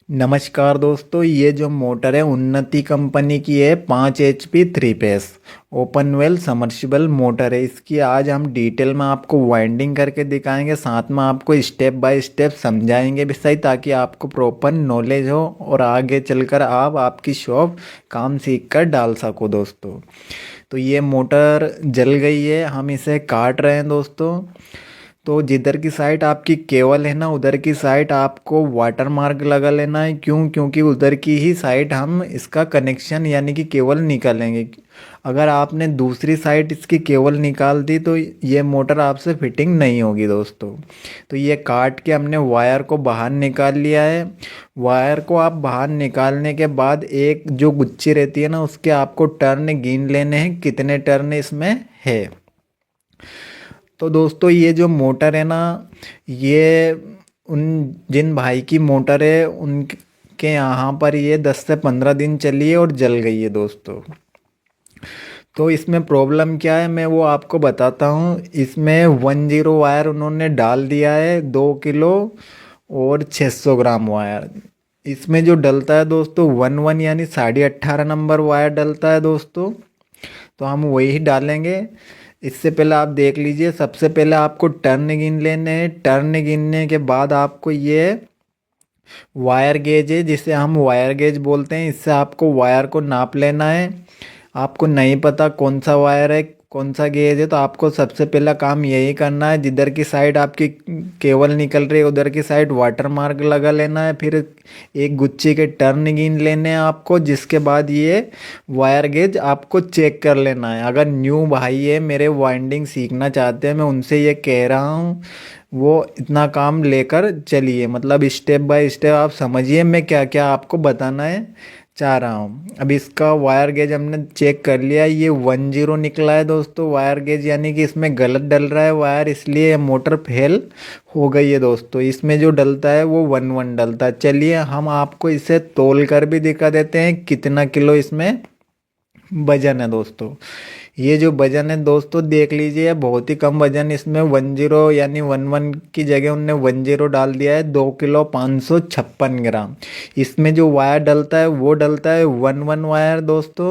नमस्कार दोस्तों, ये जो मोटर है उन्नति कंपनी की है। 5 HP 3 face open well submersible motor है। इसकी आज हम डिटेल में आपको वाइंडिंग करके दिखाएंगे, साथ में आपको स्टेप बाय स्टेप समझाएंगे भी सही, ताकि आपको प्रॉपर नॉलेज हो और आगे चलकर आप आपकी शॉप काम सीख कर डाल सको दोस्तों। तो ये मोटर जल गई है, हम इसे काट रहे हैं दोस्तों। तो जिधर की साइड आपकी केबल है ना, उधर की साइड आपको वाटर मार्क लगा लेना है। क्योंकि उधर की ही साइड हम इसका कनेक्शन यानी कि केबल निकालेंगे। अगर आपने दूसरी साइड इसकी केबल निकाल दी तो ये मोटर आपसे फिटिंग नहीं होगी दोस्तों। तो ये काट के हमने वायर को बाहर निकाल लिया है। वायर को आप बाहर निकालने के बाद एक जो गुच्छी रहती है ना, उसके आपको टर्न गिन लेने हैं, कितने टर्न इसमें है। तो दोस्तों ये जो मोटर है ना, ये उन जिन भाई की मोटर है उनके यहाँ पर ये 10 से 15 दिन चली है और जल गई है दोस्तों। तो इसमें प्रॉब्लम क्या है मैं वो आपको बताता हूँ। इसमें 10 वायर उन्होंने डाल दिया है, 2 किलो और 600 ग्राम वायर। इसमें जो डलता है दोस्तों 11 यानी 18.5 नंबर वायर डलता है दोस्तों। तो हम वही डालेंगे। इससे पहले आप देख लीजिए, सबसे पहले आपको टर्न गिन लेने हैं। टर्न गिनने के बाद आपको ये वायर गेज है, जिसे हम वायर गेज बोलते हैं, इससे आपको वायर को नाप लेना है। आपको नहीं पता कौन सा वायर है कौन सा गेज है, तो आपको सबसे पहला काम यही करना है, जिधर की साइड आपकी केबल निकल रही है उधर की साइड वाटर मार्क लगा लेना है। फिर एक गुच्छे के टर्न गिन लेने हैं आपको, जिसके बाद ये वायर गेज आपको चेक कर लेना है। अगर न्यू भाई है मेरे वाइंडिंग सीखना चाहते हैं, मैं उनसे ये कह रहा हूँ वो इतना काम लेकर चलिए, मतलब स्टेप बाय स्टेप आप समझिए मैं क्या क्या आपको बताना है चाह रहा हूँ। अब इसका वायर गेज हमने चेक कर लिया, ये 10 निकला है दोस्तों वायर गेज, यानी कि इसमें गलत डल रहा है वायर, इसलिए ये मोटर फेल हो गई है दोस्तों। इसमें जो डलता है वो 11 डलता है। चलिए हम आपको इसे तोल कर भी दिखा देते हैं कितना किलो इसमें वजन है दोस्तों। ये जो वजन है दोस्तों देख लीजिए, बहुत ही कम वजन इसमें 10 यानी 11 की जगह उनने 10 डाल दिया है। 2 किलो 556 ग्राम। इसमें जो वायर डलता है वो डलता है 11 वायर दोस्तों,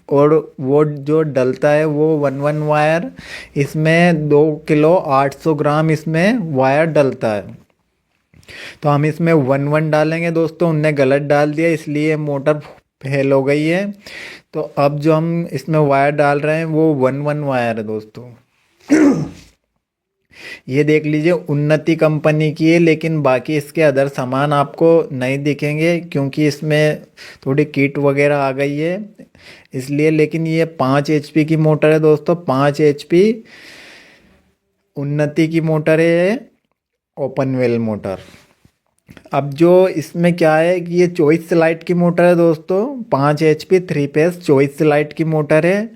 और वो जो डलता है वो 11 वायर इसमें 2 किलो 800 ग्राम इसमें वायर डलता है। तो हम इसमें 11 डालेंगे दोस्तों, उनने गलत डाल दिया इसलिए मोटर फेल हो गई है। तो अब जो हम इसमें वायर डाल रहे हैं वो 11 वायर है दोस्तों। ये देख लीजिए उन्नति कंपनी की है, लेकिन बाकी इसके अदर सामान आपको नहीं दिखेंगे क्योंकि इसमें थोड़ी किट वगैरह आ गई है इसलिए। लेकिन ये 5 HP की मोटर है दोस्तों, 5 HP उन्नति की मोटर है, ओपन वेल मोटर। अब जो इसमें क्या है कि ये 24 स्लाइड की मोटर है दोस्तों, 5 HP 3 फेस 24 स्लाइड की मोटर है।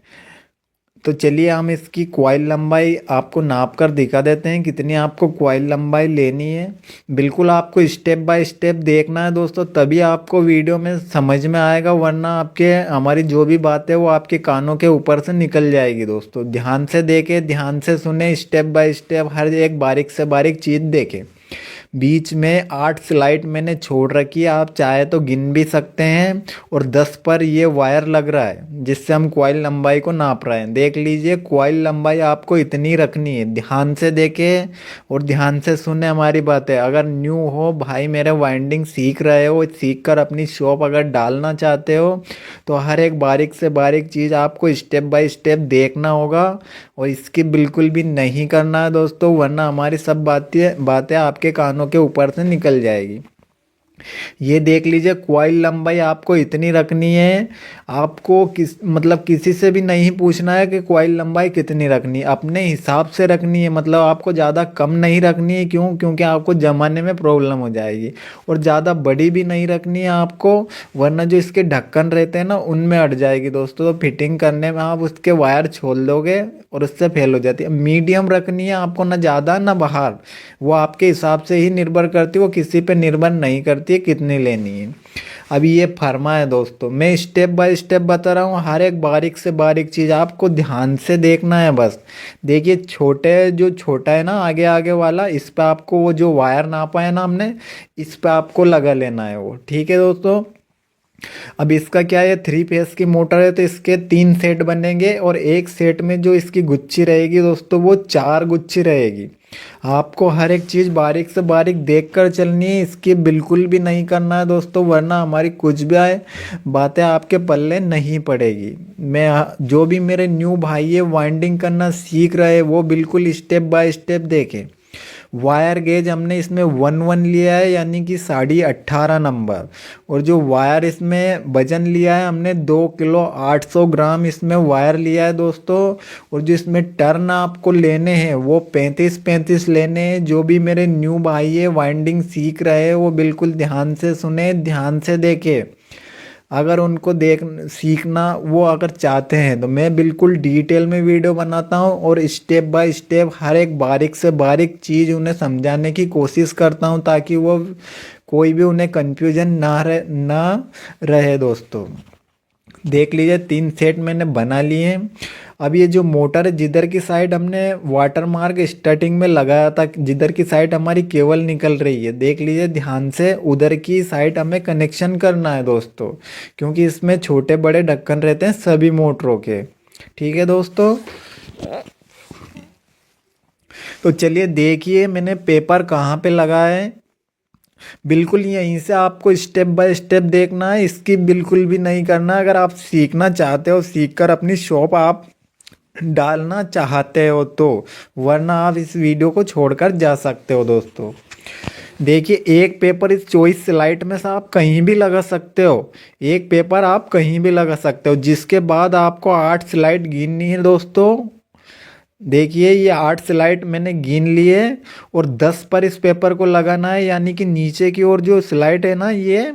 तो चलिए हम इसकी कॉइल लंबाई आपको नाप कर दिखा देते हैं कितनी आपको कॉइल लंबाई लेनी है। बिल्कुल आपको स्टेप बाय स्टेप देखना है दोस्तों, तभी आपको वीडियो में समझ में आएगा, वरना आपके हमारी जो भी बात है वो आपके कानों के ऊपर से निकल जाएगी दोस्तों। ध्यान से देखें, ध्यान से सुने, स्टेप बाय स्टेप हर एक बारीक से बारीक चीज़ देखें। बीच में 8 स्लाइड मैंने छोड़ रखी है, आप चाहे तो गिन भी सकते हैं। और 10 पर ये वायर लग रहा है जिससे हम कॉइल लंबाई को नाप रहे हैं। देख लीजिए कॉइल लंबाई आपको इतनी रखनी है। ध्यान से देखें और ध्यान से सुने हमारी बातें। अगर न्यू हो भाई, मेरे वाइंडिंग सीख रहे हो, सीख कर अपनी शॉप अगर डालना चाहते हो, तो हर एक बारीक से बारीक चीज़ आपको स्टेप बाय स्टेप देखना होगा और इसकी बिल्कुल भी नहीं करना है दोस्तों, वरना हमारी सब बातें बातें आपके कानों के ऊपर से निकल जाएगी। ये देख लीजिए कॉइल लंबाई आपको इतनी रखनी है। आपको किसी से भी नहीं पूछना है कि कॉइल लंबाई कितनी रखनी है, अपने हिसाब से रखनी है। मतलब आपको ज़्यादा कम नहीं रखनी है, क्योंकि आपको जमाने में प्रॉब्लम हो जाएगी। और ज़्यादा बड़ी भी नहीं रखनी है आपको, वरना जो इसके ढक्कन रहते हैं ना उनमें अट जाएगी दोस्तों। तो फिटिंग करने में आप उसके वायर छोल दोगे और उससे फेल हो जाती है। मीडियम रखनी है आपको, ना ज़्यादा ना बाहर, वो आपके हिसाब से ही निर्भर करती है, वो किसी पे निर्भर नहीं करती है कितनी लेनी है। अब ये फर्मा है दोस्तों, मैं स्टेप बाय स्टेप बता रहा हूँ, हर एक बारीक से बारीक चीज़ आपको ध्यान से देखना है बस। देखिए छोटे जो छोटा है ना आगे आगे वाला, इस पे आपको वो जो वायर नापा है ना हमने, इस पे आपको लगा लेना है वो, ठीक है दोस्तों। अब इसका क्या है, 3 फेस की मोटर है तो इसके 3 सेट बनेंगे और एक सेट में जो इसकी गुच्छी रहेगी दोस्तों वो 4 गुच्छी रहेगी। आपको हर एक चीज़ बारीक से बारीक देख कर चलनी है, इसकी बिल्कुल भी नहीं करना है दोस्तों, वरना हमारी कुछ भी आए बातें आपके पल्ले नहीं पड़ेगी। जो भी मेरे न्यू भाई है वाइंडिंग करना सीख रहे हैं वो बिल्कुल स्टेप बाय स्टेप देखें। वायर गेज हमने इसमें 1-1 लिया है यानी कि 18.5 नंबर, और जो वायर इसमें वजन लिया है हमने 2 किलो 800 ग्राम इसमें वायर लिया है दोस्तों। और जो इसमें टर्न आपको लेने हैं वो 35-35 लेने हैं। जो भी मेरे न्यू भाई है वाइंडिंग सीख रहे हैं वो बिल्कुल ध्यान से सुने, ध्यान से देखे। अगर उनको देख सीखना वो अगर चाहते हैं तो मैं बिल्कुल डिटेल में वीडियो बनाता हूँ और स्टेप बाय स्टेप हर एक बारीक से बारीक चीज़ उन्हें समझाने की कोशिश करता हूँ ताकि वो कोई भी उन्हें कन्फ्यूजन ना रहे दोस्तों। देख लीजिए 3 सेट मैंने बना लिए हैं। अब ये जो मोटर है जिधर की साइड हमने वाटर मार्क स्टार्टिंग में लगाया था, जिधर की साइड हमारी केबल निकल रही है, देख लीजिए ध्यान से, उधर की साइड हमें कनेक्शन करना है दोस्तों, क्योंकि इसमें छोटे बड़े ढक्कन रहते हैं सभी मोटरों के, ठीक है दोस्तों। तो चलिए देखिए मैंने पेपर कहाँ पे लगाया है, बिल्कुल यहीं से आपको स्टेप बाय स्टेप देखना है, इसकी बिल्कुल भी नहीं करना। अगर आप सीखना चाहते हो, सीखकर अपनी शॉप आप डालना चाहते हो तो, वरना आप इस वीडियो को छोड़कर जा सकते हो दोस्तों। देखिए एक पेपर इस चॉइस स्लाइड में से आप कहीं भी लगा सकते हो, एक पेपर आप कहीं भी लगा सकते हो, जिसके बाद आपको 8 स्लाइड गिननी है दोस्तों। देखिए ये 8 स्लाइड मैंने गिन लिए और 10 पर इस पेपर को लगाना है, यानी कि नीचे की ओर जो स्लाइड है ना ये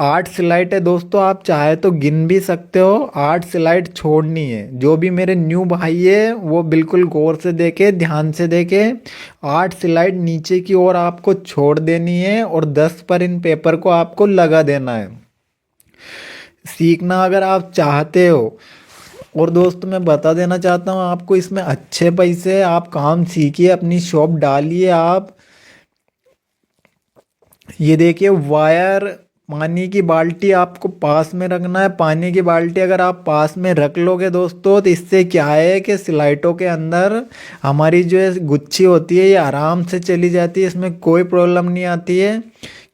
8 स्लाइड है दोस्तों। आप चाहे तो गिन भी सकते हो, 8 स्लाइड छोड़नी है। जो भी मेरे न्यू भाई है वो बिल्कुल गौर से देखे, ध्यान से देखे, 8 स्लाइड नीचे की ओर आपको छोड़ देनी है और 10 पर इन पेपर को आपको लगा देना है। सीखना अगर आप चाहते हो, और दोस्त मैं बता देना चाहता हूँ आपको, इसमें अच्छे पैसे, आप काम सीखिए, अपनी शॉप डालिए आप। ये देखिए वायर, पानी की बाल्टी आपको पास में रखना है। पानी की बाल्टी अगर आप पास में रख लोगे दोस्तों तो इससे क्या है कि स्लाइटों के अंदर हमारी जो है गुच्छी होती है ये आराम से चली जाती है, इसमें कोई प्रॉब्लम नहीं आती है।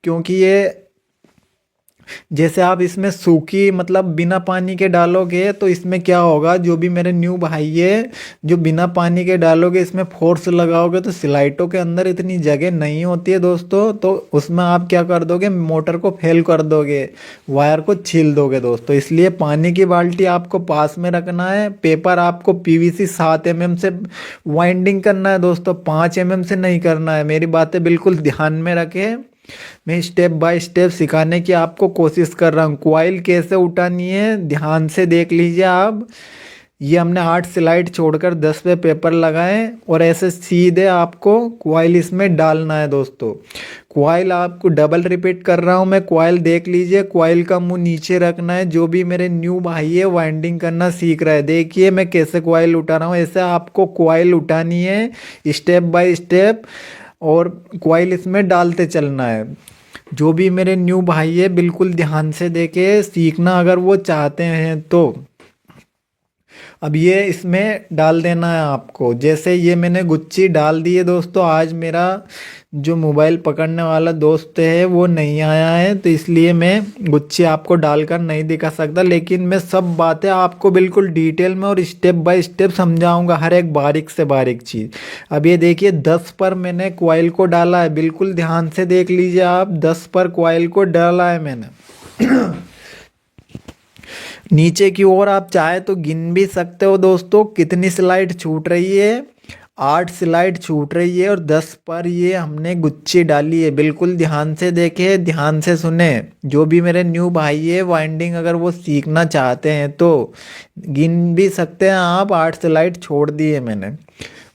क्योंकि ये जैसे आप इसमें सूखी मतलब बिना पानी के डालोगे तो इसमें क्या होगा, जो भी मेरे न्यू भाई है जो बिना पानी के डालोगे इसमें फोर्स लगाओगे तो स्लाइटों के अंदर इतनी जगह नहीं होती है दोस्तों, तो उसमें आप क्या कर दोगे, मोटर को फेल कर दोगे, वायर को छील दोगे दोस्तों। इसलिए पानी की बाल्टी आपको पास में रखना है। पेपर आपको पीवीसी 7 mm से वाइंडिंग करना है दोस्तों, 5 mm से नहीं करना है। मेरी बातें बिल्कुल ध्यान में रखें, मैं स्टेप बाय स्टेप सिखाने की आपको कोशिश कर रहा हूँ। कॉइल कैसे उठानी है ध्यान से देख लीजिए आप। ये हमने 8 स्लाइड छोड़कर 10 पे पेपर लगाए और ऐसे सीधे आपको कॉइल इसमें डालना है दोस्तों। कॉइल आपको डबल रिपीट कर रहा हूँ मैं, कॉइल देख लीजिए, कॉइल का मुंह नीचे रखना है। जो भी मेरे न्यू भाई है वाइंडिंग करना सीख रहा है, देखिए मैं कैसे कॉइल उठा रहा हूँ, ऐसे आपको कॉइल उठानी है स्टेप बाय स्टेप और कॉइल इसमें डालते चलना है। जो भी मेरे न्यू भाई है बिल्कुल ध्यान से देखे, सीखना अगर वो चाहते हैं तो। अब ये इसमें डाल देना है आपको। जैसे ये मैंने गुच्छी डाल दी है दोस्तों, आज मेरा जो मोबाइल पकड़ने वाला दोस्त है वो नहीं आया है तो इसलिए मैं गुच्छी आपको डालकर नहीं दिखा सकता, लेकिन मैं सब बातें आपको बिल्कुल डिटेल में और स्टेप बाय स्टेप समझाऊंगा, हर एक बारीक से बारीक चीज़। अब ये देखिए 10 पर मैंने कॉइल को डाला है, बिल्कुल ध्यान से देख लीजिए आप, 10 पर कॉइल को डाला है मैंने। नीचे की ओर आप चाहे तो गिन भी सकते हो दोस्तों कितनी स्लाइड छूट रही है, 8 स्लाइड छूट रही है और 10 पर ये हमने गुच्छी डाली है। बिल्कुल ध्यान से देखे, ध्यान से सुने। जो भी मेरे न्यू भाई है वाइंडिंग अगर वो सीखना चाहते हैं तो गिन भी सकते हैं आप, 8 स्लाइड छोड़ दी है मैंने।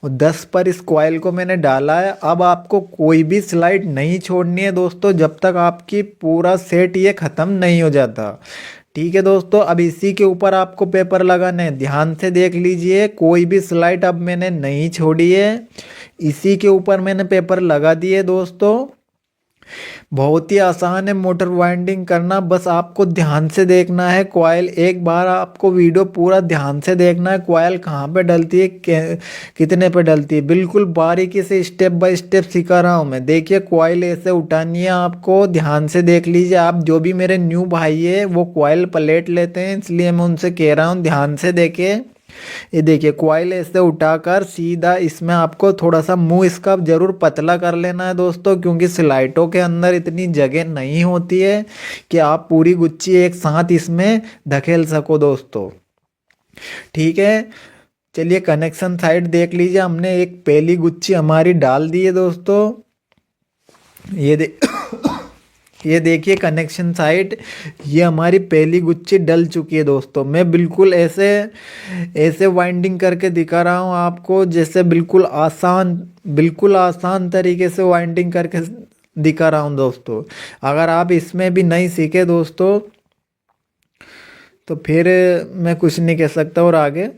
और 10 पर इस कॉइल को मैंने डाला है। अब आपको कोई भी स्लाइड नहीं छोड़नी है दोस्तों, जब तक आपकी पूरा सेट ये ख़त्म नहीं हो जाता। ठीक है दोस्तों, अब इसी के ऊपर आपको पेपर लगाना है। ध्यान से देख लीजिए, कोई भी स्लाइड अब मैंने नहीं छोड़ी है, इसी के ऊपर मैंने पेपर लगा दिए दोस्तों। बहुत ही आसान है मोटर वाइंडिंग करना, बस आपको ध्यान से देखना है कॉइल। एक बार आपको वीडियो पूरा ध्यान से देखना है, कॉइल कहाँ पे डलती है, कितने पे डलती है, बिल्कुल बारीकी से स्टेप बाय स्टेप सिखा रहा हूँ मैं। देखिए कॉइल ऐसे उठानी है आपको, ध्यान से देख लीजिए। आप जो भी मेरे न्यू भाई है वो कॉइल पलेट लेते हैं, इसलिए मैं उनसे कह रहा हूँ ध्यान से देखे। ये देखिए कॉइल ऐसे उठाकर सीधा इसमें आपको थोड़ा सा मुंह इसका जरूर पतला कर लेना है दोस्तों, क्योंकि स्लाइटों के अंदर इतनी जगह नहीं होती है कि आप पूरी गुच्ची एक साथ इसमें धकेल सको दोस्तों। ठीक है, चलिए कनेक्शन साइड देख लीजिए। हमने एक पहली गुच्ची हमारी डाल दी है दोस्तों। ये ये देखिए कनेक्शन साइड, ये हमारी पहली गुच्ची डल चुकी है दोस्तों। मैं बिल्कुल ऐसे ऐसे वाइंडिंग करके दिखा रहा हूँ आपको, जैसे बिल्कुल आसान तरीके से वाइंडिंग करके दिखा रहा हूँ दोस्तों। अगर आप इसमें भी नहीं सीखे दोस्तों तो फिर मैं कुछ नहीं कह सकता। और आगे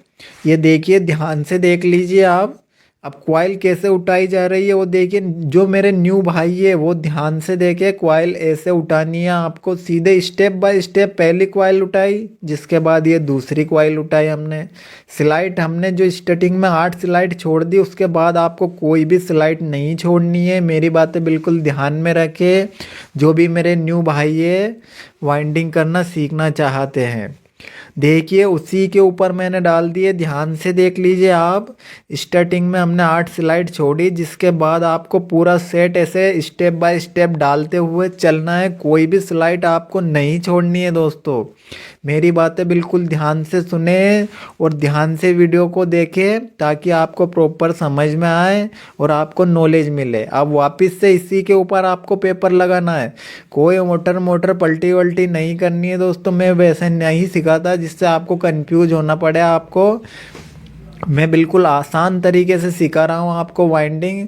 ये देखिए, ध्यान से देख लीजिए आप। अब कॉइल कैसे उठाई जा रही है वो देखिए। जो मेरे न्यू भाई है वो ध्यान से देखे, कॉइल ऐसे उठानी है आपको, सीधे स्टेप बाय स्टेप। पहली कॉइल उठाई, जिसके बाद ये दूसरी कॉइल उठाई हमने। स्लाइड हमने जो स्टार्टिंग में 8 स्लाइड छोड़ दी, उसके बाद आपको कोई भी स्लाइड नहीं छोड़नी है। मेरी बातें बिल्कुल ध्यान में रखे, जो भी मेरे न्यू भाई है वाइंडिंग करना सीखना चाहते हैं। देखिए उसी के ऊपर मैंने डाल दिए, ध्यान से देख लीजिए आप। स्टार्टिंग में हमने 8 स्लाइड छोड़ी, जिसके बाद आपको पूरा सेट ऐसे स्टेप बाय स्टेप डालते हुए चलना है। कोई भी स्लाइड आपको नहीं छोड़नी है दोस्तों। मेरी बातें बिल्कुल ध्यान से सुने और ध्यान से वीडियो को देखें, ताकि आपको प्रॉपर समझ में आए और आपको नॉलेज मिले। अब वापस से इसी के ऊपर आपको पेपर लगाना है। कोई मोटर पलटी वल्टी नहीं करनी है दोस्तों। मैं वैसे नहीं सिखाता जिससे आपको कंफ्यूज होना पड़े। आपको मैं बिल्कुल आसान तरीके से सिखा रहा हूँ आपको वाइंडिंग।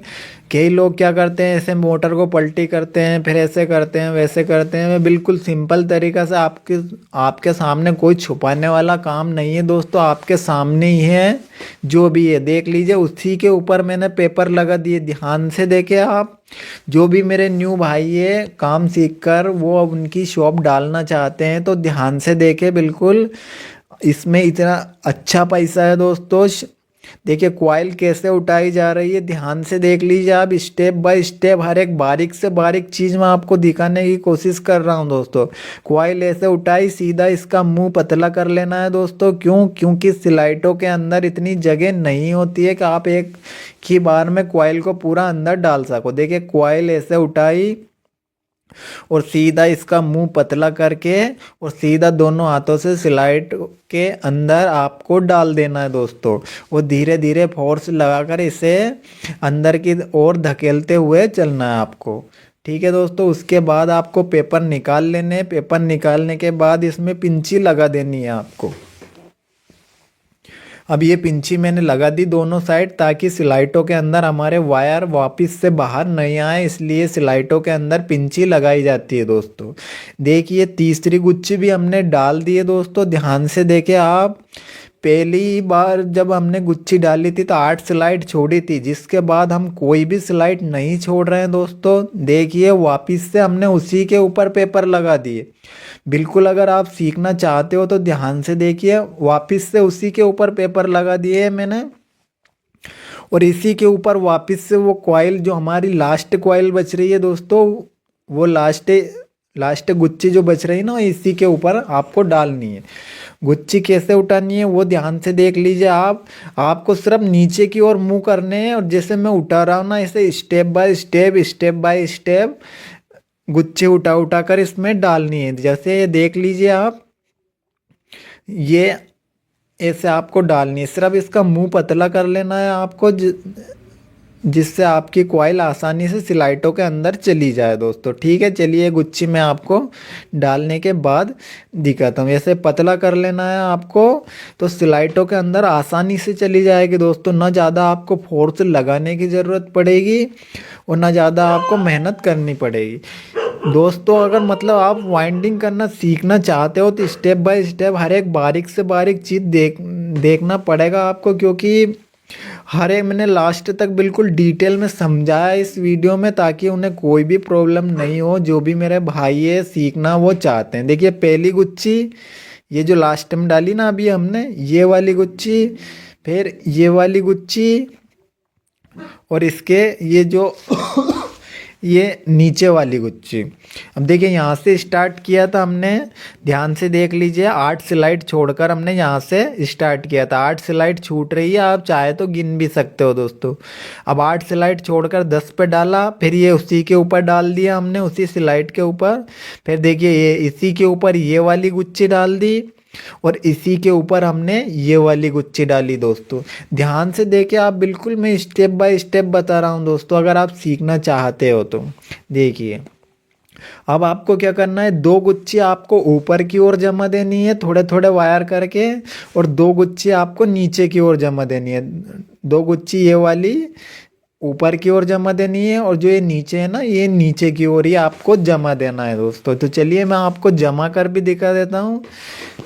कई लोग क्या करते हैं, ऐसे मोटर को पलटी करते हैं, फिर ऐसे करते हैं वैसे करते हैं। मैं बिल्कुल सिंपल तरीका से आपके सामने, कोई छुपाने वाला काम नहीं है दोस्तों, आपके सामने ही है। जो भी है देख लीजिए, उसी के ऊपर मैंने पेपर लगा दिए। ध्यान से देखे आप। जो भी मेरे न्यू भाई है काम सीख कर वो अब उनकी शॉप डालना चाहते हैं, तो ध्यान से देखे बिल्कुल। इसमें इतना अच्छा पैसा है दोस्तों। देखिए कॉइल कैसे उठाई जा रही है, ध्यान से देख लीजिए आप। स्टेप बाय स्टेप हर एक बारीक से बारीक चीज़ मैं आपको दिखाने की कोशिश कर रहा हूं दोस्तों। कॉइल ऐसे उठाई, सीधा इसका मुंह पतला कर लेना है दोस्तों। क्योंकि स्लाइडों के अंदर इतनी जगह नहीं होती है कि आप एक ही बार में कॉइल को पूरा अंदर डाल सको। देखिए कॉइल ऐसे उठाई और सीधा इसका मुंह पतला करके और सीधा दोनों हाथों से स्लाइड के अंदर आपको डाल देना है दोस्तों। वो धीरे धीरे फोर्स लगाकर इसे अंदर की ओर धकेलते हुए चलना है आपको। ठीक है दोस्तों, उसके बाद आपको पेपर निकाल लेने। पेपर निकालने के बाद इसमें पिंची लगा देनी है आपको। अब ये पिंची मैंने लगा दी दोनों साइड, ताकि स्लाइटों के अंदर हमारे वायर वापस से बाहर नहीं आए, इसलिए स्लाइटों के अंदर पिंची लगाई जाती है दोस्तों। देखिए तीसरी गुच्ची भी हमने डाल दी है दोस्तों। ध्यान से देखे आप। पहली बार जब हमने गुच्ची डाली थी तो 8 स्लाइड छोड़ी थी, जिसके बाद हम कोई भी स्लाइड नहीं छोड़ रहे हैं दोस्तों। देखिए वापस से हमने उसी के ऊपर पेपर लगा दिए। बिल्कुल अगर आप सीखना चाहते हो तो ध्यान से देखिए, वापस से उसी के ऊपर पेपर लगा दिए है मैंने। और इसी के ऊपर वापस से वो कॉइल, जो हमारी लास्ट कॉइल बच रही है दोस्तों, वो लास्ट गुच्ची जो बच रही है ना, इसी के ऊपर आपको डालनी है। गुच्ची कैसे उठानी है वो ध्यान से देख लीजिए आप। आपको सिर्फ नीचे की ओर मुंह करने हैं, और जैसे मैं उठा रहा हूँ ना, ऐसे स्टेप बाय स्टेप गुच्चे उठा कर इसमें डालनी है। जैसे ये देख लीजिए आप, ये ऐसे आपको डालनी है। सिर्फ इसका मुंह पतला कर लेना है आपको। जिससे आपकी कॉइल आसानी से स्लाइटों के अंदर चली जाए दोस्तों। ठीक है, चलिए गुच्छी में आपको डालने के बाद दिखाता हूँ। ऐसे पतला कर लेना है आपको, तो स्लाइटों के अंदर आसानी से चली जाएगी दोस्तों। ना ज़्यादा आपको फोर्स लगाने की ज़रूरत पड़ेगी और ना ज़्यादा आपको मेहनत करनी पड़ेगी दोस्तों। अगर मतलब आप वाइंडिंग करना सीखना चाहते हो तो स्टेप बाय स्टेप हर एक बारीक से बारीक चीज़ देखना पड़ेगा आपको, क्योंकि हर एक मैंने लास्ट तक बिल्कुल डिटेल में समझाया इस वीडियो में, ताकि उन्हें कोई भी प्रॉब्लम नहीं हो। जो भी मेरे भाई है सीखना वो चाहते हैं। देखिए पहली गुच्छी ये जो लास्ट में डाली ना अभी हमने, ये वाली गुच्छी, फिर ये वाली गुच्छी, और इसके ये जो ये नीचे वाली गुच्छी। अब देखिए यहाँ से स्टार्ट किया था हमने, ध्यान से देख लीजिए, 8 स्लाइड छोड़कर हमने यहाँ से स्टार्ट किया था। 8 स्लाइड छूट रही है, आप चाहे तो गिन भी सकते हो दोस्तों। अब 8 स्लाइड छोड़कर 10 पे डाला, फिर ये उसी के ऊपर डाल दिया हमने, उसी स्लाइड के ऊपर। फिर देखिए ये इसी के ऊपर ये वाली गुच्छी डाल दी, और इसी के ऊपर हमने ये वाली गुच्छी डाली दोस्तों। ध्यान से देखिए आप, बिल्कुल मैं स्टेप बाय स्टेप बता रहा हूँ दोस्तों, अगर आप सीखना चाहते हो तो। देखिए अब आपको क्या करना है, 2 गुच्छी आपको ऊपर की ओर जमा देनी है थोड़े थोड़े वायर करके, और 2 गुच्छी आपको नीचे की ओर जमा देनी है। 2 गुच्छी ये वाली ऊपर की ओर जमा देनी है, और जो ये नीचे है ना, ये नीचे की ओर ही आपको जमा देना है दोस्तों। तो चलिए मैं आपको जमा कर भी दिखा देता हूँ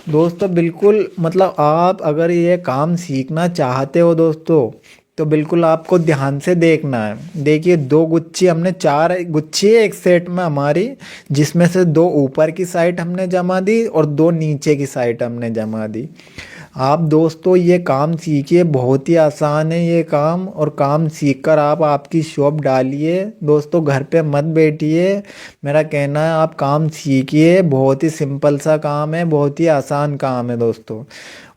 दोस्तों। बिल्कुल मतलब आप अगर ये काम सीखना चाहते हो दोस्तों, तो बिल्कुल आपको ध्यान से देखना है। देखिए 2 गुच्छी हमने, 4 गुच्छी है एक सेट में हमारी, जिसमें से 2 ऊपर की साइड हमने जमा दी और 2 नीचे की साइड हमने जमा दी। आप दोस्तों ये काम सीखिए, बहुत ही आसान है ये काम, और काम सीखकर आप आपकी शॉप डालिए दोस्तों। घर पे मत बैठिए, मेरा कहना है आप काम सीखिए। बहुत ही सिंपल सा काम है, बहुत ही आसान काम है दोस्तों,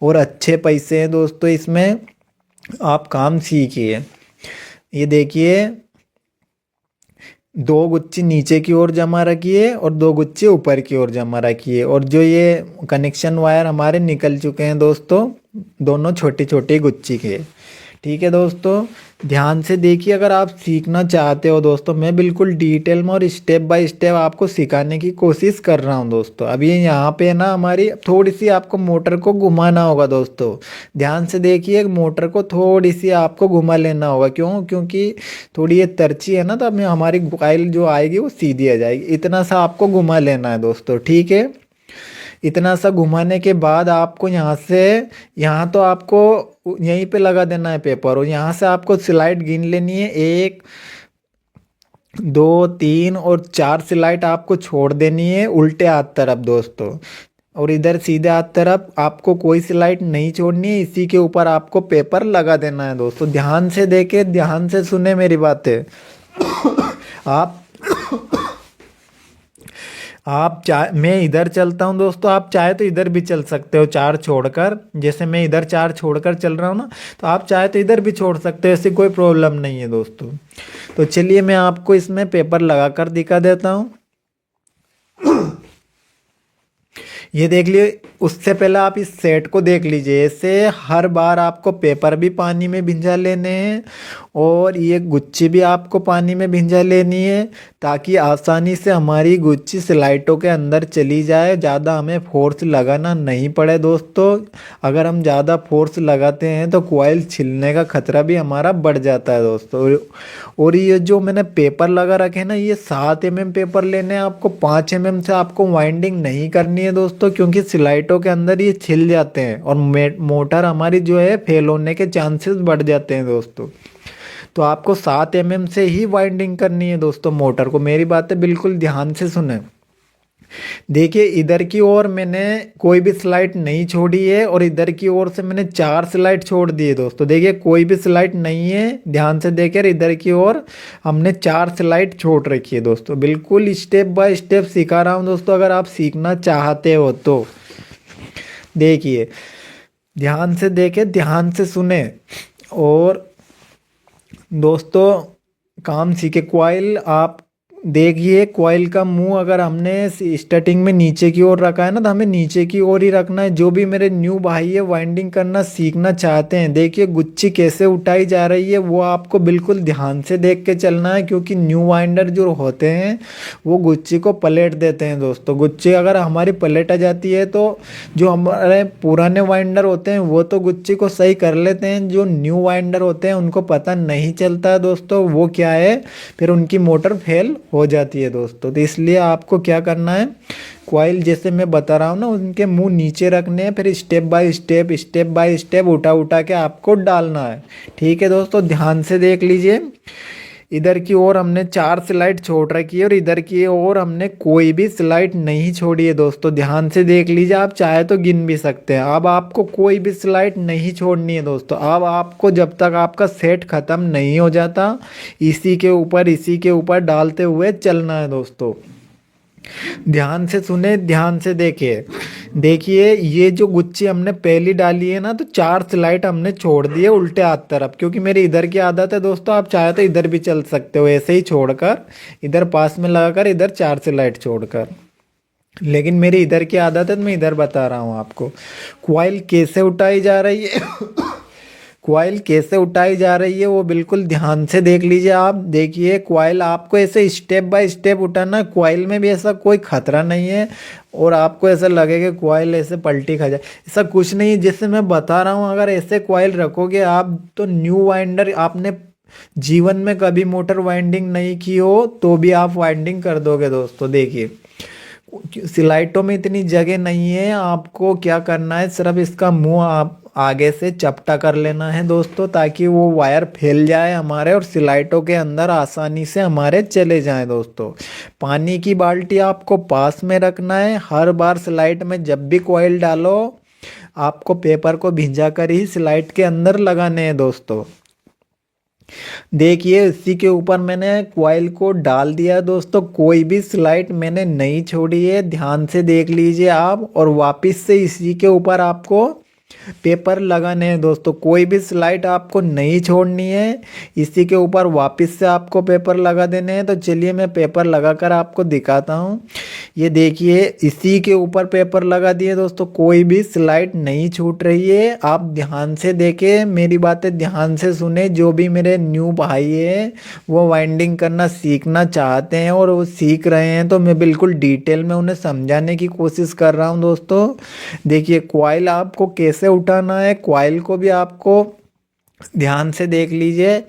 और अच्छे पैसे हैं दोस्तों इसमें। आप काम सीखिए। ये देखिए 2 गुच्छी नीचे की ओर जमा रखिए और 2 गुच्छी ऊपर की ओर जमा रखिए, और जो ये कनेक्शन वायर हमारे निकल चुके हैं दोस्तों, दोनों छोटी छोटी गुच्छी के। ठीक है दोस्तों, ध्यान से देखिए। अगर आप सीखना चाहते हो दोस्तों, मैं बिल्कुल डिटेल में और स्टेप बाय स्टेप आपको सिखाने की कोशिश कर रहा हूं दोस्तों। अभी यहाँ पे ना हमारी थोड़ी सी आपको मोटर को घुमाना होगा दोस्तों। ध्यान से देखिए, मोटर को थोड़ी सी आपको घुमा लेना होगा। क्योंकि थोड़ी ये तरची है ना, तो अब हमारी कॉइल जो आएगी वो सीधी आ जाएगी। इतना सा आपको घुमा लेना है दोस्तों। ठीक है, इतना सा घुमाने के बाद आपको यहाँ से, यहाँ तो आपको यहीं पे लगा देना है पेपर, और यहाँ से आपको स्लाइड गिन लेनी है। 1 2 3 और 4 स्लाइड आपको छोड़ देनी है उल्टे हाथ तरफ दोस्तों, और इधर सीधे हाथ तरफ आपको कोई स्लाइड नहीं छोड़नी है। इसी के ऊपर आपको पेपर लगा देना है दोस्तों। ध्यान से देखे, ध्यान से सुने मेरी बातें। आप चाहे, मैं इधर चलता हूँ दोस्तों, आप चाहे तो इधर भी चल सकते हो 4 छोड़कर। जैसे मैं इधर 4 छोड़कर चल रहा हूँ ना, तो आप चाहे तो इधर भी छोड़ सकते हो, ऐसी कोई प्रॉब्लम नहीं है दोस्तों। तो चलिए मैं आपको इसमें पेपर लगा कर दिखा देता हूँ। ये देख लिए, उससे पहले आप इस सेट को देख लीजिए। ऐसे हर बार आपको पेपर भी पानी में भिंजा लेने हैं, और ये गुच्छी भी आपको पानी में भिंजा लेनी है, ताकि आसानी से हमारी गुच्छी स्लाइटों के अंदर चली जाए। ज़्यादा हमें फोर्स लगाना नहीं पड़े दोस्तों। अगर हम ज़्यादा फोर्स लगाते हैं तो कॉइल छिलने का खतरा भी हमारा बढ़ जाता है दोस्तों। और ये जो मैंने पेपर लगा रखे हैं ना, ये 7 mm पेपर लेने हैं आपको। 5 mm से आपको वाइंडिंग नहीं करनी है दोस्तों, क्योंकि स्लाइटों के अंदर ये छिल जाते हैं और मोटर हमारी जो है फेल होने के चांसेस बढ़ जाते हैं दोस्तों। तो आपको 7 mm से ही वाइंडिंग करनी है दोस्तों मोटर को। मेरी बातें बिल्कुल ध्यान से सुने। देखिए इधर की ओर मैंने कोई भी स्लाइड नहीं छोड़ी है, और इधर की ओर से मैंने 4 स्लाइड छोड़ दिए दोस्तों। देखिए कोई भी स्लाइड नहीं है, ध्यान से देखिए। इधर की ओर हमने 4 स्लाइड छोड़ रखी है दोस्तों। बिल्कुल स्टेप बाय स्टेप सिखा रहा हूँ दोस्तों, अगर आप सीखना चाहते हो तो। देखिए ध्यान से देखें, ध्यान से सुने, और दोस्तों काम सीखे। कॉइल आप देखिए कॉइल का मुंह अगर हमने स्टार्टिंग में नीचे की ओर रखा है ना, तो हमें नीचे की ओर ही रखना है। जो भी मेरे न्यू भाई है वाइंडिंग करना सीखना चाहते हैं, देखिए गुच्ची कैसे उठाई जा रही है वो आपको बिल्कुल ध्यान से देख के चलना है, क्योंकि न्यू वाइंडर जो होते हैं वो गुच्ची को पलट देते हैं दोस्तों। गुच्ची अगर हमारी पलट आ जाती है तो जो हमारे पुराने वाइंडर होते हैं वो तो गुच्ची को सही कर लेते हैं, जो न्यू वाइंडर होते हैं उनको पता नहीं चलता है दोस्तों वो क्या है, फिर उनकी मोटर फेल हो जाती है दोस्तों। तो इसलिए आपको क्या करना है, कॉइल जैसे मैं बता रहा हूँ ना उनके मुंह नीचे रखने हैं, फिर स्टेप बाय स्टेप उठा उठा के आपको डालना है। ठीक है दोस्तों, ध्यान से देख लीजिए। इधर की ओर हमने 4 स्लाइड छोड़ रखी है और इधर की ओर हमने कोई भी स्लाइड नहीं छोड़ी है दोस्तों। ध्यान से देख लीजिए, आप चाहे तो गिन भी सकते हैं। अब आपको कोई भी स्लाइड नहीं छोड़नी है दोस्तों। अब आपको जब तक आपका सेट ख़त्म नहीं हो जाता इसी के ऊपर डालते हुए चलना है दोस्तों। ध्यान से सुने, ध्यान से देखिए। देखिए ये जो गुच्ची हमने पहली डाली है ना, तो 4 स्लाइड हमने छोड़ दिए उल्टे हाथ तरफ, क्योंकि मेरी इधर की आदत है दोस्तों। आप चाहे तो इधर भी चल सकते हो, ऐसे ही छोड़कर इधर पास में लगाकर इधर 4 स्लाइड छोड़कर, लेकिन मेरी इधर की आदत है तो मैं इधर बता रहा हूँ आपको। कॉइल कैसे उठाई जा रही है कॉइल कैसे उठाई जा रही है वो बिल्कुल ध्यान से देख लीजिए। आप देखिए कॉइल आपको ऐसे स्टेप बाय स्टेप उठाना, कॉइल में भी ऐसा कोई खतरा नहीं है और आपको ऐसा लगेगा कॉइल ऐसे पलटी खा जाए, ऐसा कुछ नहीं। जैसे मैं बता रहा हूँ, अगर ऐसे कॉइल रखोगे आप तो न्यू वाइंडर, आपने जीवन में कभी मोटर वाइंडिंग नहीं की हो तो भी आप वाइंडिंग कर दोगे दोस्तों। देखिए स्लाइटों में इतनी जगह नहीं है, आपको क्या करना है सिर्फ इसका मुंह आप आगे से चपटा कर लेना है दोस्तों, ताकि वो वायर फैल जाए हमारे और स्लाइटों के अंदर आसानी से हमारे चले जाएं दोस्तों। पानी की बाल्टी आपको पास में रखना है। हर बार स्लाइट में जब भी कॉइल डालो आपको पेपर को भिंजा कर ही स्लाइट के अंदर लगाने हैं दोस्तों। देखिए इसी के ऊपर मैंने कॉइल को डाल दिया दोस्तों, कोई भी स्लाइड मैंने नहीं छोड़ी है। ध्यान से देख लीजिए आप, और वापस से इसी के ऊपर आपको पेपर लगाने हैं दोस्तों। कोई भी स्लाइड आपको नहीं छोड़नी है, इसी के ऊपर वापस से आपको पेपर लगा देने हैं। तो चलिए मैं पेपर लगाकर आपको दिखाता हूँ। ये देखिए इसी के ऊपर पेपर लगा दिए दोस्तों, कोई भी स्लाइड नहीं छूट रही है। आप ध्यान से देखें, मेरी बातें ध्यान से सुने। जो भी मेरे न्यू भाई है वो वाइंडिंग करना सीखना चाहते हैं और वो सीख रहे हैं, तो मैं बिल्कुल डिटेल में उन्हें समझाने की कोशिश कर रहा हूँ दोस्तों। देखिए कॉइल आपको कैसे उठाना है, कॉइल को भी आपको ध्यान से देख लीजिए।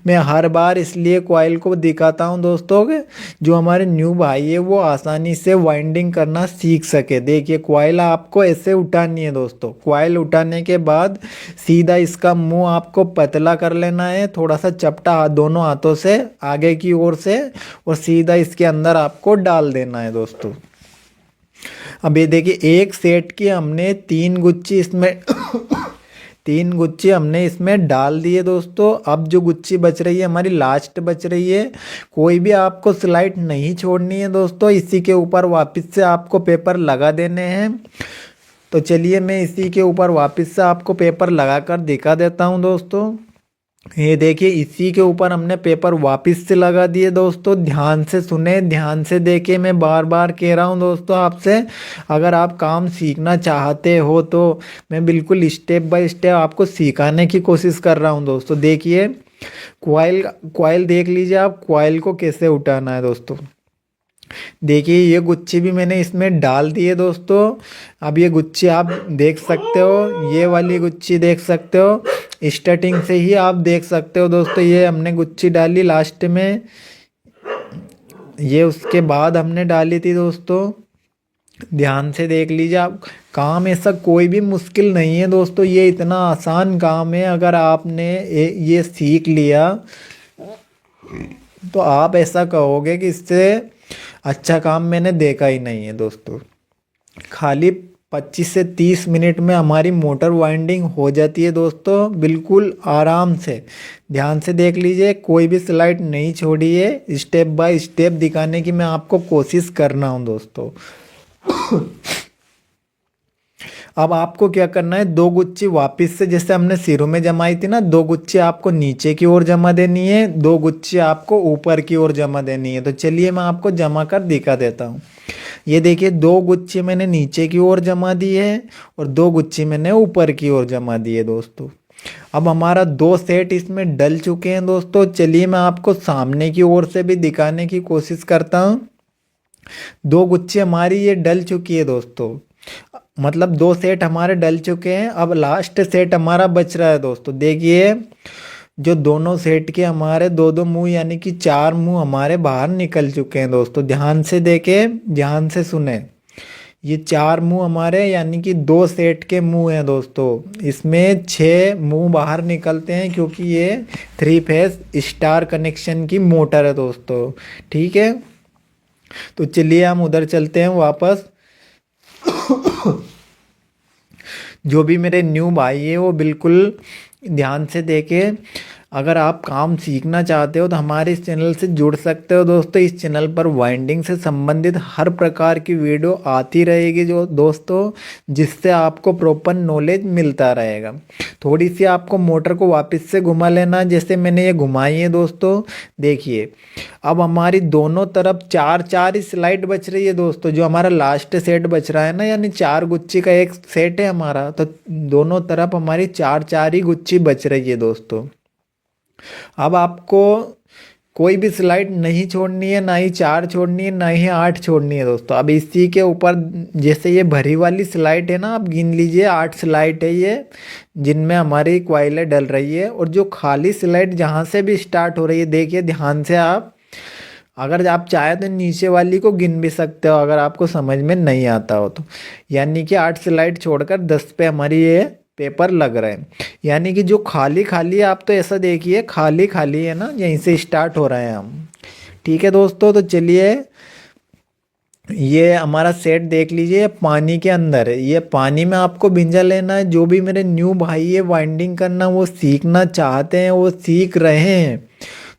मैं हर बार इसलिए कॉइल को दिखाता हूं दोस्तों कि जो हमारे न्यू भाई है वो आसानी से वाइंडिंग करना सीख सके। देखिए कॉइल आपको ऐसे उठानी है दोस्तों। कॉइल उठाने के बाद सीधा इसका मुंह आपको पतला कर लेना है, थोड़ा सा चपटा हाथ दोनों हाथों से आगे की ओर से, और सीधा इसके अंदर आपको डाल देना है दोस्तों। अब ये देखिए एक सेट की हमने 3 गुच्ची इसमें 3 गुच्ची हमने इसमें डाल दिए दोस्तों। अब जो गुच्ची बच रही है हमारी लास्ट बच रही है, कोई भी आपको स्लाइड नहीं छोड़नी है दोस्तों। इसी के ऊपर वापस से आपको पेपर लगा देने हैं। तो चलिए मैं इसी के ऊपर वापस से आपको पेपर लगाकर दिखा देता हूं दोस्तों। ये देखिए इसी के ऊपर हमने पेपर वापस से लगा दिए दोस्तों। ध्यान से सुने, ध्यान से देखे। मैं बार बार कह रहा हूँ दोस्तों आपसे, अगर आप काम सीखना चाहते हो तो मैं बिल्कुल स्टेप बाय स्टेप आपको सिखाने की कोशिश कर रहा हूँ दोस्तों। देखिए कॉइल देख लीजिए आप, कॉइल को कैसे उठाना है दोस्तों। देखिए ये गुच्ची भी मैंने इसमें डाल दी है दोस्तों। अब ये गुच्ची आप देख सकते हो, ये वाली गुच्ची देख सकते हो, स्टार्टिंग से ही आप देख सकते हो दोस्तों। ये हमने गुच्ची डाली लास्ट में, ये उसके बाद हमने डाली थी दोस्तों। ध्यान से देख लीजिए आप, काम ऐसा कोई भी मुश्किल नहीं है दोस्तों, ये इतना आसान काम है। अगर आपने ये सीख लिया तो आप ऐसा कहोगे कि इससे अच्छा काम मैंने देखा ही नहीं है दोस्तों। खाली 25 से 30 मिनट में हमारी मोटर वाइंडिंग हो जाती है दोस्तों, बिल्कुल आराम से। ध्यान से देख लीजिए, कोई भी स्लाइड नहीं छोड़ी है। स्टेप बाय स्टेप दिखाने की मैं आपको कोशिश कर रहा हूँ दोस्तों। अब आपको क्या करना है, दो गुच्छी वापस से जैसे हमने सिरों में जमाई थी ना, दो गुच्छी आपको नीचे की ओर जमा देनी है, दो गुच्छी आपको ऊपर की ओर जमा देनी है। तो चलिए मैं आपको जमा कर दिखा देता हूँ। ये देखिए, दो गुच्छी मैंने नीचे की ओर जमा दी है और दो गुच्छी मैंने ऊपर की ओर जमा दी है दोस्तों। अब हमारा दो सेट इसमें डल चुके हैं दोस्तों। चलिए मैं आपको सामने की ओर से भी दिखाने की कोशिश करता हूँ। दो गुच्छी हमारी ये डल चुकी है दोस्तों, मतलब दो सेट हमारे डल चुके हैं। अब लास्ट सेट हमारा बच रहा है दोस्तों। देखिए, जो दोनों सेट के हमारे दो दो मुंह यानी कि चार मुंह हमारे बाहर निकल चुके हैं दोस्तों। ध्यान से देखें, ध्यान से सुने। ये चार मुंह हमारे यानी कि दो सेट के मुंह हैं दोस्तों। इसमें छह मुंह बाहर निकलते हैं क्योंकि ये थ्री फेस स्टार कनेक्शन की मोटर है दोस्तों। ठीक है, तो चलिए हम उधर चलते हैं वापस। जो भी मेरे न्यू भाई है वो बिल्कुल ध्यान से देखें। अगर आप काम सीखना चाहते हो तो हमारे इस चैनल से जुड़ सकते हो दोस्तों। इस चैनल पर वाइंडिंग से संबंधित हर प्रकार की वीडियो आती रहेगी जो दोस्तों, जिससे आपको प्रॉपर नॉलेज मिलता रहेगा। थोड़ी सी आपको मोटर को वापस से घुमा लेना, जैसे मैंने ये घुमाई है दोस्तों। देखिए, अब हमारी दोनों तरफ चार चार ही स्लाइड बच रही है दोस्तों। जो हमारा लास्ट सेट बच रहा है ना, यानी चार गुच्छी का एक सेट है हमारा, तो दोनों तरफ हमारी चार चार ही गुच्छी बच रही है दोस्तों। अब आपको कोई भी स्लाइड नहीं छोड़नी है, ना ही चार छोड़नी है, ना ही आठ छोड़नी है दोस्तों। अब इसी के ऊपर जैसे ये भरी वाली स्लाइड है ना, आप गिन लीजिए 8 स्लाइड है ये, जिनमें हमारी क्वाइलें डल रही है। और जो खाली स्लाइड जहाँ से भी स्टार्ट हो रही है, देखिए ध्यान से आप, अगर आप चाहे तो नीचे वाली को गिन भी सकते हो अगर आपको समझ में नहीं आता हो तो। यानी कि 8 स्लाइड छोड़कर 10 पे हमारी ये पेपर लग रहे हैं। यानी कि जो खाली खाली है, आप तो ऐसा देखिए खाली खाली है ना, यहीं से स्टार्ट हो रहे हैं हम। ठीक है दोस्तों, तो चलिए ये हमारा सेट देख लीजिए, पानी के अंदर है। ये पानी में आपको भिंजा लेना है। जो भी मेरे न्यू भाई है वाइंडिंग करना वो सीखना चाहते हैं, वो सीख रहे हैं,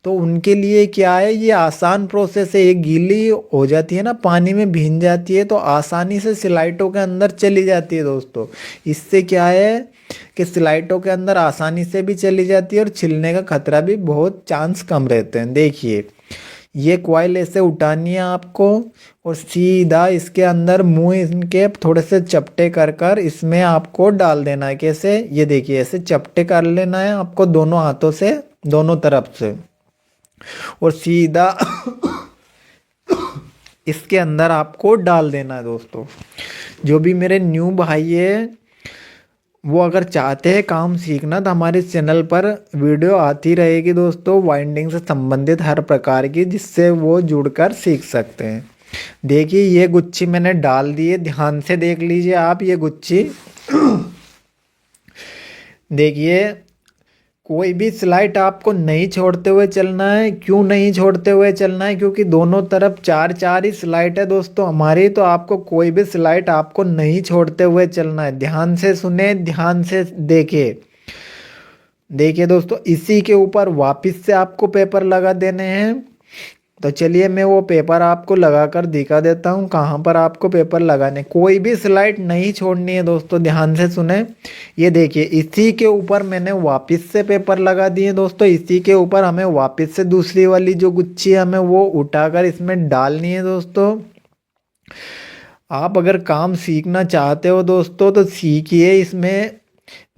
तो उनके लिए क्या है, ये आसान प्रोसेस है। ये गीली हो जाती है ना, पानी में भीग जाती है, तो आसानी से स्लाइटों के अंदर चली जाती है दोस्तों। इससे क्या है कि स्लाइटों के अंदर आसानी से भी चली जाती है और छिलने का खतरा भी बहुत चांस कम रहते हैं। देखिए, ये कॉइल ऐसे उठानी है आपको और सीधा इसके अंदर मुंह इनके थोड़े से चपटे कर कर इसमें आपको डाल देना है। कैसे, ये देखिए ऐसे चपटे कर लेना है आपको दोनों हाथों से, दोनों तरफ से, और सीधा इसके अंदर आपको डाल देना है दोस्तों। जो भी मेरे न्यू भाई है वो अगर चाहते हैं काम सीखना, तो हमारे चैनल पर वीडियो आती रहेगी दोस्तों वाइंडिंग से संबंधित हर प्रकार की, जिससे वो जुड़कर सीख सकते हैं। देखिए, ये गुच्छी मैंने डाल दी है, ध्यान से देख लीजिए आप ये गुच्छी। देखिए, कोई भी स्लाइड आपको नहीं छोड़ते हुए चलना है। क्यों नहीं छोड़ते हुए चलना है, क्योंकि दोनों तरफ चार चार ही स्लाइड है दोस्तों हमारी, तो आपको कोई भी स्लाइड आपको नहीं छोड़ते हुए चलना है। ध्यान से सुने, ध्यान से देखिए। देखिए दोस्तों, इसी के ऊपर वापस से आपको पेपर लगा देने हैं। तो चलिए मैं वो पेपर आपको लगा कर दिखा देता हूँ कहाँ पर आपको पेपर लगाने। कोई भी स्लाइड नहीं छोड़नी है दोस्तों, ध्यान से सुने। ये देखिए, इसी के ऊपर मैंने वापस से पेपर लगा दिए दोस्तों। इसी के ऊपर हमें वापस से दूसरी वाली जो गुच्छी है हमें वो उठाकर इसमें डालनी है दोस्तों। आप अगर काम सीखना चाहते हो दोस्तों तो सीखिए। इसमें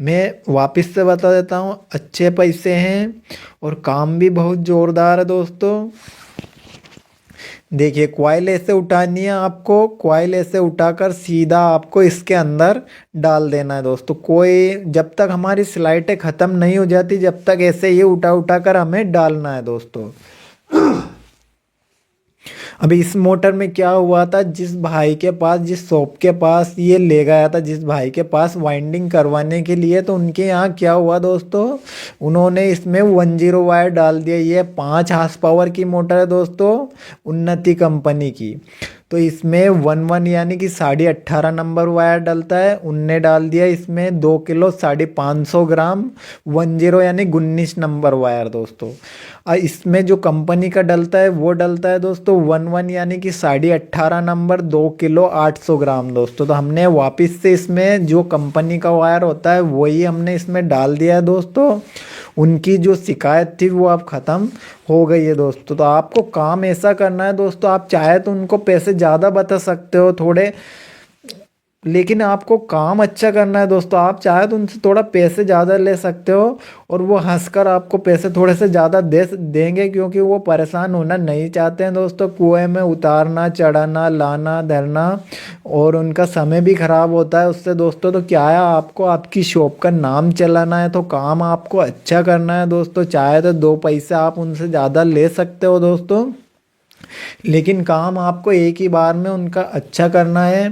मैं वापस से बता देता हूँ, अच्छे पैसे हैं और काम भी बहुत ज़ोरदार है दोस्तों। देखिए, कॉइल ऐसे उठानी है आपको, कॉइल ऐसे उठाकर सीधा आपको इसके अंदर डाल देना है दोस्तों। कोई जब तक हमारी स्लाइडें ख़त्म नहीं हो जाती, जब तक ऐसे ये उठा उठा कर हमें डालना है दोस्तों। अभी इस मोटर में क्या हुआ था, जिस भाई के पास, जिस शॉप के पास ये ले गया था, जिस भाई के पास वाइंडिंग करवाने के लिए, तो उनके यहाँ क्या हुआ दोस्तों, उन्होंने इसमें 10 वायर डाल दिया। ये 5 हार्स पावर की मोटर है दोस्तों, उन्नति कंपनी की। तो इसमें 11 यानी कि 18.5 नंबर वायर डलता है। उनने डाल दिया इसमें 2 किलो 550 ग्राम 10 यानी 19 नंबर वायर दोस्तों। और इसमें जो कंपनी का डलता है वो डलता है दोस्तों 11 यानी कि 18.5 नंबर 2 किलो 800 ग्राम दोस्तों। तो हमने वापस से इसमें जो कंपनी का वायर होता है वही हमने इसमें डाल दिया है दोस्तों। उनकी जो शिकायत थी वो अब ख़त्म हो गई है दोस्तों। तो आपको काम ऐसा करना है दोस्तों, आप चाहे तो उनको पैसे ज़्यादा बता सकते हो थोड़े, लेकिन आपको काम अच्छा करना है दोस्तों। आप चाहे तो उनसे थोड़ा पैसे ज़्यादा ले सकते हो और वो हंसकर आपको पैसे थोड़े से ज़्यादा दे देंगे, क्योंकि वो परेशान होना नहीं चाहते हैं दोस्तों। कुएं में उतारना चढ़ाना लाना धरना और उनका समय भी ख़राब होता है उससे दोस्तों। तो क्या है, आपको आपकी शॉप का नाम चलाना है तो काम आपको अच्छा करना है दोस्तों। चाहे तो 2 पैसे आप उनसे ज़्यादा ले सकते हो दोस्तों, लेकिन काम आपको एक ही बार में उनका अच्छा करना है,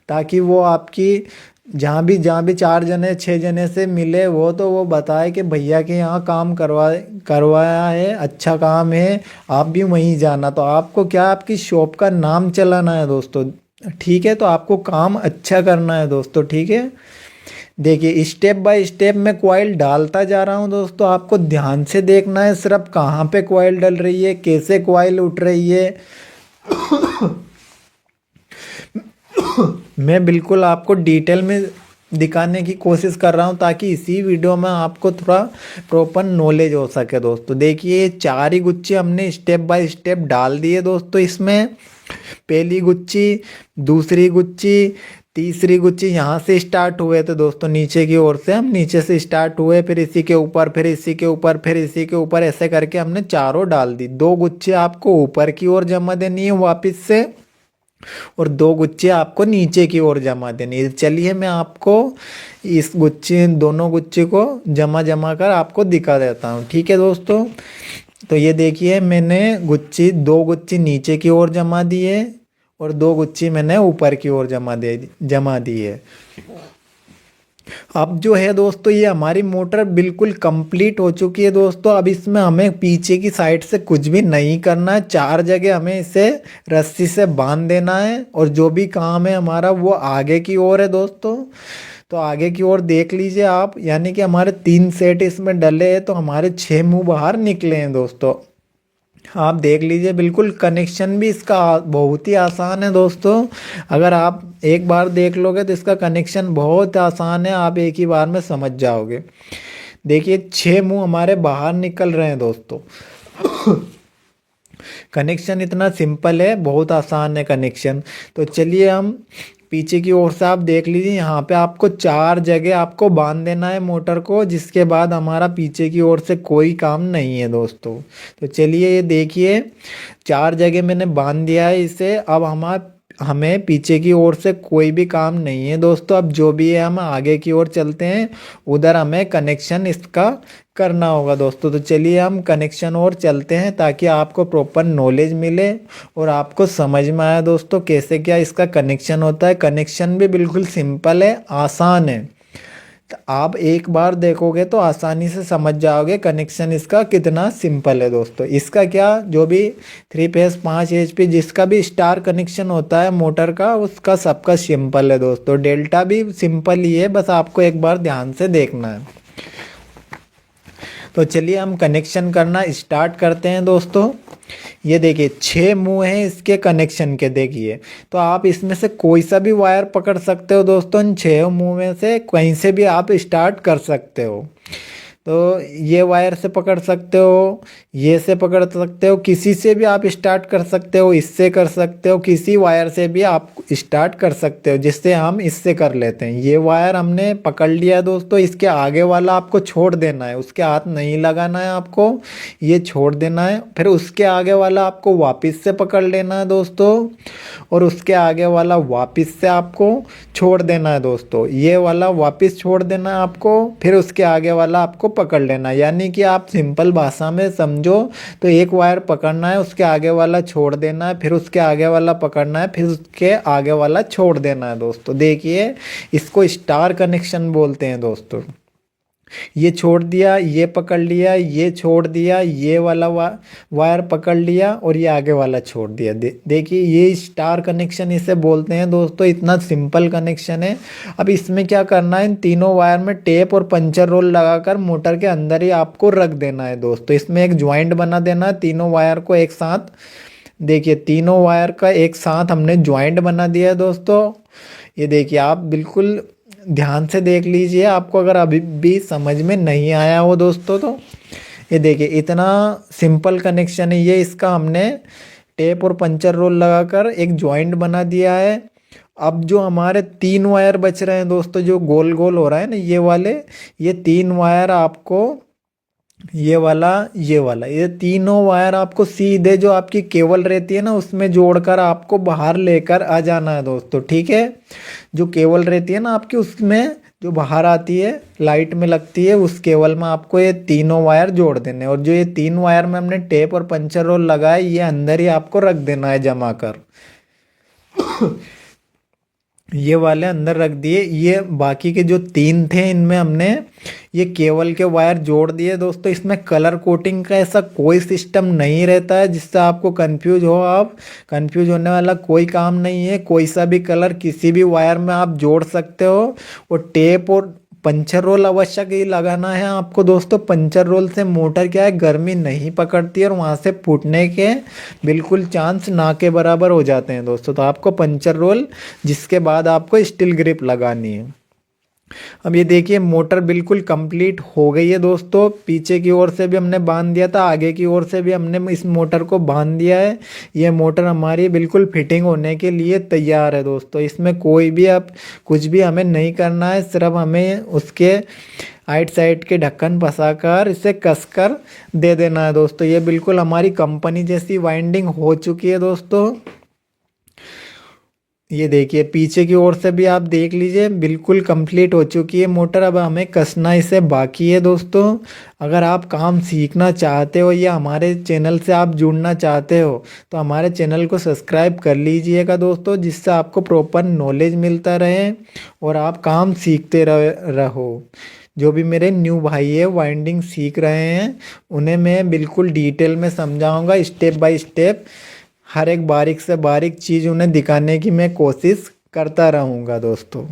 ताकि वो आपकी जहाँ भी 4 जने 6 जने से मिले वो बताए कि भैया के यहाँ काम करवाया है, अच्छा काम है, आप भी वहीं जाना। तो आपको क्या, आपकी शॉप का नाम चलाना है दोस्तों, ठीक है। तो आपको काम अच्छा करना है दोस्तों, ठीक है। देखिए स्टेप बाय स्टेप मैं कॉइल डालता जा रहा हूँ दोस्तों, आपको ध्यान से देखना है सिर्फ कहाँ पे कॉइल डल रही है, कैसे कॉइल उठ रही है। मैं बिल्कुल आपको डिटेल में दिखाने की कोशिश कर रहा हूँ, ताकि इसी वीडियो में आपको थोड़ा प्रॉपर नॉलेज हो सके दोस्तों। देखिए 4 ही गुच्छे हमने स्टेप बाय स्टेप डाल दिए दोस्तों इसमें। पहली गुच्छी, दूसरी गुच्छी, तीसरी गुच्छी यहाँ से स्टार्ट हुए थे दोस्तों, नीचे की ओर से हम नीचे से स्टार्ट हुए, फिर इसी के ऊपर, फिर इसी के ऊपर, फिर इसी के ऊपर, ऐसे करके हमने चारों डाल दी। 2 गुच्छे आपको ऊपर की ओर जमा देनी है वापस से, और 2 गुच्छे आपको नीचे की ओर जमा देनी है। चलिए मैं आपको इस गुच्छे, दोनों गुच्छे को जमा कर आपको दिखा देता हूँ, ठीक है दोस्तों। तो ये देखिए मैंने 2 गुच्छी नीचे की ओर जमा दिए और 2 गुच्छी मैंने ऊपर की ओर जमा दी है। अब जो है दोस्तों ये हमारी मोटर बिल्कुल कंप्लीट हो चुकी है दोस्तों। अब इसमें हमें पीछे की साइड से कुछ भी नहीं करना है, 4 जगह हमें इसे रस्सी से बांध देना है, और जो भी काम है हमारा वो आगे की ओर है दोस्तों। तो आगे की ओर देख लीजिए आप, यानी कि हमारे 3 सेट इसमें डले हैं, तो हमारे 6 मुंह बाहर निकले हैं दोस्तों। आप देख लीजिए, बिल्कुल कनेक्शन भी इसका बहुत ही आसान है दोस्तों। अगर आप एक बार देख लोगे तो इसका कनेक्शन बहुत आसान है, आप एक ही बार में समझ जाओगे। देखिए 6 मुंह हमारे बाहर निकल रहे हैं दोस्तों। कनेक्शन इतना सिंपल है, बहुत आसान है कनेक्शन। तो चलिए हम पीछे की ओर से आप देख लीजिए, यहाँ पे आपको 4 जगह आपको बांध देना है मोटर को, जिसके बाद हमारा पीछे की ओर से कोई काम नहीं है दोस्तों। तो चलिए ये देखिए 4 जगह मैंने बांध दिया है इसे। अब हमें पीछे की ओर से कोई भी काम नहीं है दोस्तों। अब जो भी है हम आगे की ओर चलते हैं, उधर हमें कनेक्शन इसका करना होगा दोस्तों। तो चलिए हम कनेक्शन और चलते हैं, ताकि आपको प्रॉपर नॉलेज मिले और आपको समझ में आया दोस्तों कैसे क्या इसका कनेक्शन होता है। कनेक्शन भी बिल्कुल सिंपल है, आसान है। तो आप एक बार देखोगे तो आसानी से समझ जाओगे कनेक्शन इसका कितना सिंपल है दोस्तों। इसका क्या, जो भी 3 फेस 5 HP जिसका भी स्टार कनेक्शन होता है मोटर का, उसका सबका सिंपल है दोस्तों। डेल्टा भी सिंपल ही है, बस आपको एक बार ध्यान से देखना है। तो चलिए हम कनेक्शन करना स्टार्ट करते हैं दोस्तों। ये देखिए 6 मुंह हैं इसके कनेक्शन के, देखिए। तो आप इसमें से कोई सा भी वायर पकड़ सकते हो दोस्तों, इन 6 मुंह में से कहीं से भी आप स्टार्ट कर सकते हो। तो ये वायर से पकड़ सकते हो, ये से पकड़ सकते हो, किसी से भी आप स्टार्ट कर सकते हो, इससे कर सकते हो, किसी वायर से भी आप स्टार्ट कर सकते हो, जिससे हम इससे कर लेते हैं। ये वायर हमने पकड़ लिया दोस्तों, इसके आगे वाला आपको छोड़ देना है, उसके हाथ नहीं लगाना है आपको, ये छोड़ देना है। फिर उसके आगे वाला आपको वापस से पकड़ लेना है दोस्तों, और उसके आगे वाला वापस से आपको छोड़ देना है दोस्तों। ये वाला वापस छोड़ देना है आपको, फिर उसके आगे वाला आपको पकड़ लेना। यानी कि आप सिंपल भाषा में समझो तो एक वायर पकड़ना है, उसके आगे वाला छोड़ देना है, फिर उसके आगे वाला पकड़ना है, फिर उसके आगे वाला छोड़ देना है दोस्तों। देखिए इसको स्टार कनेक्शन बोलते हैं दोस्तों। ये छोड़ दिया, ये पकड़ लिया, ये छोड़ दिया, ये वाला वायर पकड़ लिया और ये आगे वाला छोड़ दिया। देखिए ये स्टार कनेक्शन इसे बोलते हैं दोस्तों। इतना सिंपल कनेक्शन है। अब इसमें क्या करना है, इन तीनों वायर में टेप और पंचर रोल लगाकर मोटर के अंदर ही आपको रख देना है दोस्तों। इसमें एक ज्वाइंट बना देना है तीनों वायर को एक साथ। देखिए तीनों वायर का एक साथ हमने ज्वाइंट बना दिया है दोस्तों। ये देखिए आप बिल्कुल ध्यान से देख लीजिए, आपको अगर अभी भी समझ में नहीं आया हो दोस्तों तो ये देखिए इतना सिंपल कनेक्शन है ये। इसका हमने टेप और पंचर रोल लगाकर एक जॉइंट बना दिया है। अब जो हमारे 3 वायर बच रहे हैं दोस्तों, जो गोल गोल हो रहा है ना ये वाले, ये 3 वायर आपको ये तीनों वायर आपको सीधे जो आपकी केबल रहती है ना उसमें जोड़कर आपको बाहर लेकर आ जाना है दोस्तों, ठीक है। जो केबल रहती है ना आपकी उसमें जो बाहर आती है लाइट में लगती है, उस केबल में आपको ये तीनों वायर जोड़ देने, और जो ये 3 वायर में हमने टेप और पंचर रोल लगाया ये अंदर ही आपको रख देना है जमा कर। ये वाले अंदर रख दिए। ये बाकी के जो 3 थे इनमें हमने ये केबल के वायर जोड़ दिए दोस्तों। इसमें कलर कोटिंग का ऐसा कोई सिस्टम नहीं रहता है जिससे आपको कंफ्यूज हो। आप कंफ्यूज होने वाला कोई काम नहीं है। कोई सा भी कलर किसी भी वायर में आप जोड़ सकते हो। और टेप और पंचर रोल आवश्यक ही लगाना है आपको दोस्तों। पंचर रोल से मोटर क्या है, गर्मी नहीं पकड़ती है और वहाँ से फूटने के बिल्कुल चांस ना के बराबर हो जाते हैं दोस्तों। तो आपको पंचर रोल, जिसके बाद आपको स्टील ग्रिप लगानी है। अब ये देखिए मोटर बिल्कुल कंप्लीट हो गई है दोस्तों। पीछे की ओर से भी हमने बांध दिया था, आगे की ओर से भी हमने इस मोटर को बांध दिया है। ये मोटर हमारी बिल्कुल फिटिंग होने के लिए तैयार है दोस्तों। इसमें कोई भी अब कुछ भी हमें नहीं करना है, सिर्फ हमें उसके आइट साइड के ढक्कन फंसाकर इसे कसकर दे देना है दोस्तों। ये बिल्कुल हमारी कंपनी जैसी वाइंडिंग हो चुकी है दोस्तों। ये देखिए पीछे की ओर से भी आप देख लीजिए बिल्कुल कंप्लीट हो चुकी है मोटर। अब हमें कसना इसे बाकी है दोस्तों। अगर आप काम सीखना चाहते हो या हमारे चैनल से आप जुड़ना चाहते हो तो हमारे चैनल को सब्सक्राइब कर लीजिएगा दोस्तों, जिससे आपको प्रॉपर नॉलेज मिलता रहे और आप काम सीखते रहो। जो भी मेरे न्यू भाई है वाइंडिंग सीख रहे हैं उन्हें मैं बिल्कुल डिटेल में समझाऊंगा, स्टेप बाय स्टेप हर एक बारीक से बारीक चीज़ उन्हें दिखाने की मैं कोशिश करता रहूँगा दोस्तों।